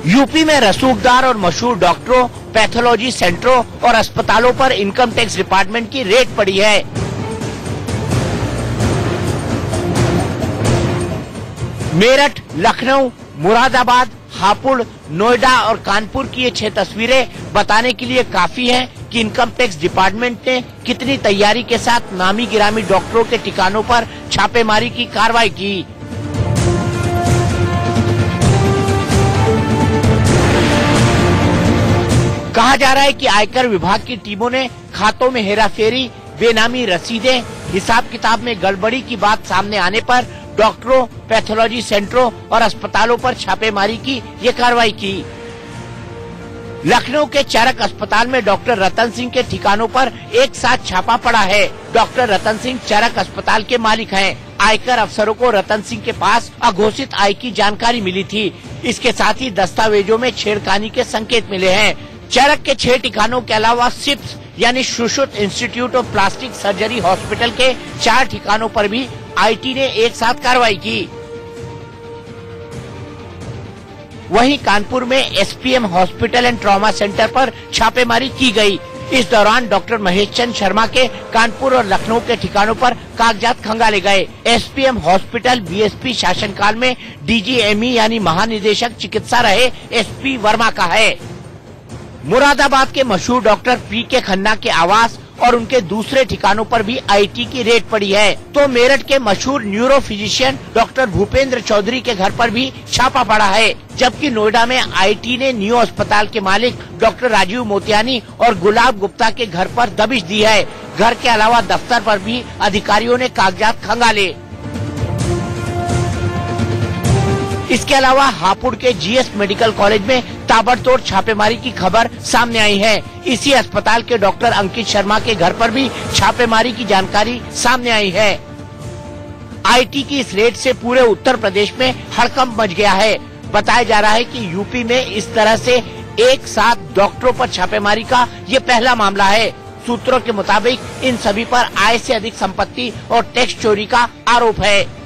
यूपी में रसूखदार और मशहूर डॉक्टरों, पैथोलॉजी सेंटरों और अस्पतालों पर इनकम टैक्स डिपार्टमेंट की रेड पड़ी है। मेरठ, लखनऊ, मुरादाबाद, हापुड़, नोएडा और कानपुर की ये 6 तस्वीरें बताने के लिए काफी हैं कि इनकम टैक्स डिपार्टमेंट ने कितनी तैयारी के साथ नामी गिरामी डॉक्टरों के ठिकानों पर छापेमारी की कार्रवाई की। कहा जा रहा है कि आयकर विभाग की टीमों ने खातों में हेराफेरी, बेनामी रसीदें, हिसाब किताब में गड़बड़ी की बात सामने आने पर डॉक्टरों, पैथोलॉजी सेंटरों और अस्पतालों पर छापेमारी की ये कार्रवाई की। लखनऊ के चरक अस्पताल में डॉक्टर रतन सिंह के ठिकानों पर एक साथ छापा पड़ा है। डॉक्टर रतन सिंह चरक अस्पताल के मालिक हैं। आयकर अफसरों को रतन सिंह के पास अघोषित आय की जानकारी मिली थी। इसके साथ ही दस्तावेजों में छेड़खानी के संकेत मिले हैं। चरक के 6 ठिकानों के अलावा सिप्स यानी Sushruta institute of plastic surgery hospital के 4 ठिकानों पर भी आईटी ने एक साथ कार्रवाई की। वहीं कानपुर में SPM hospital and trauma centre पर छापेमारी की गई। इस दौरान डॉक्टर महेश चंद शर्मा के कानपुर और लखनऊ के ठिकानों पर कागजात खंगाले गए। एसपीएम हॉस्पिटल बीएसपी शासनकाल में डीजीएमई यानी महानिदेशक चिकित्सा रहे एसपी वर्मा का है। मुरादाबाद के मशहूर डॉक्टर पी.के. खन्ना के आवास और उनके दूसरे ठिकानों पर भी आईटी की रेड पड़ी है। तो मेरठ के मशहूर neuro physician doctor Bhupendra Chaudhary के घर पर भी छापा पड़ा है। जबकि नोएडा में आईटी ने नियो अस्पताल के मालिक डॉक्टर राजीव मोतियानी और गुलाब गुप्ता के घर पर दबिश दी है। घर के अलावा दफ्तर पर भी अधिकारियों ने कागजात खंगाले। इसके अलावा हापुड़ के जीएस मेडिकल कॉलेज में ताबड़तोड़ छापेमारी की खबर सामने आई है। इसी अस्पताल के डॉक्टर अंकित शर्मा के घर पर भी छापेमारी की जानकारी सामने आई है। आईटी की इस रेड से पूरे उत्तर प्रदेश में हड़कंप मच गया है। बताया जा रहा है कि यूपी में इस तरह से एक साथ डॉक्टरों पर छापेमारी का ये पहला मामला है। सूत्रों के मुताबिक इन सभी पर आय से अधिक संपत्ति और टैक्स चोरी का आरोप है।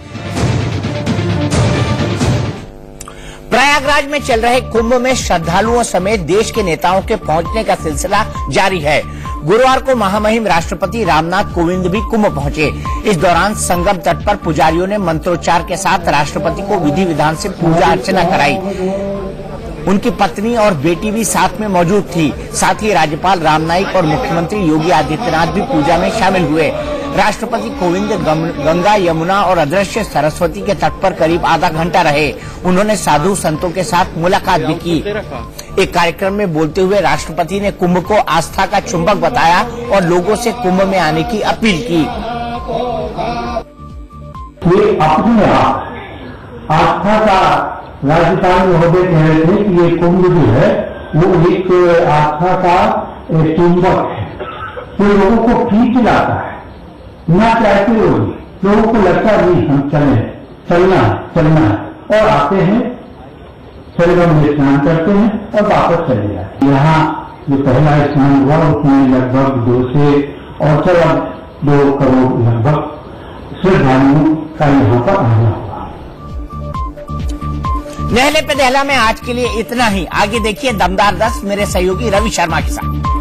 प्रयागराज में चल रहे कुंभ में श्रद्धालुओं समेत देश के नेताओं के पहुंचने का सिलसिला जारी है। गुरुवार को महामहिम राष्ट्रपति रामनाथ कोविंद भी कुंभ पहुंचे। इस दौरान संगम तट पर पुजारियों ने मंत्रोच्चार के साथ राष्ट्रपति को विधि विधान से पूजा अर्चना कराई। उनकी पत्नी और बेटी भी साथ में मौजूद थी। साथ ही राज्यपाल राम नाईक और मुख्यमंत्री योगी आदित्यनाथ भी पूजा में शामिल हुए। राष्ट्रपति कोविंद गंगा, यमुना और अदृश्य सरस्वती के तट पर करीब आधा घंटा रहे। उन्होंने साधु संतों के साथ मुलाकात भी की। एक कार्यक्रम में बोलते हुए राष्ट्रपति ने कुंभ को आस्था का चुंबक बताया और लोगों से कुंभ में आने की अपील की। ये अपने आप आस्था का राज्यपाल महोदय कह रहे थे कि ये कुंभ जो है वो एक आस्था का चुंबक है, जो लोगों को खींच लाता है। ना चाहते लोगों को लगता नहीं हम चलना है और आते हैं, संगम में स्नान करते हैं और वापस चले जाते हैं। यहाँ जो पहला स्नान हुआ उसमें लगभग 2 से 2 करोड़ लगभग श्रद्धालुओं का यहाँ पर आना हुआ। नहले पे दहला में आज के लिए इतना ही। आगे देखिए दमदार 10 मेरे सहयोगी रवि शर्मा के साथ।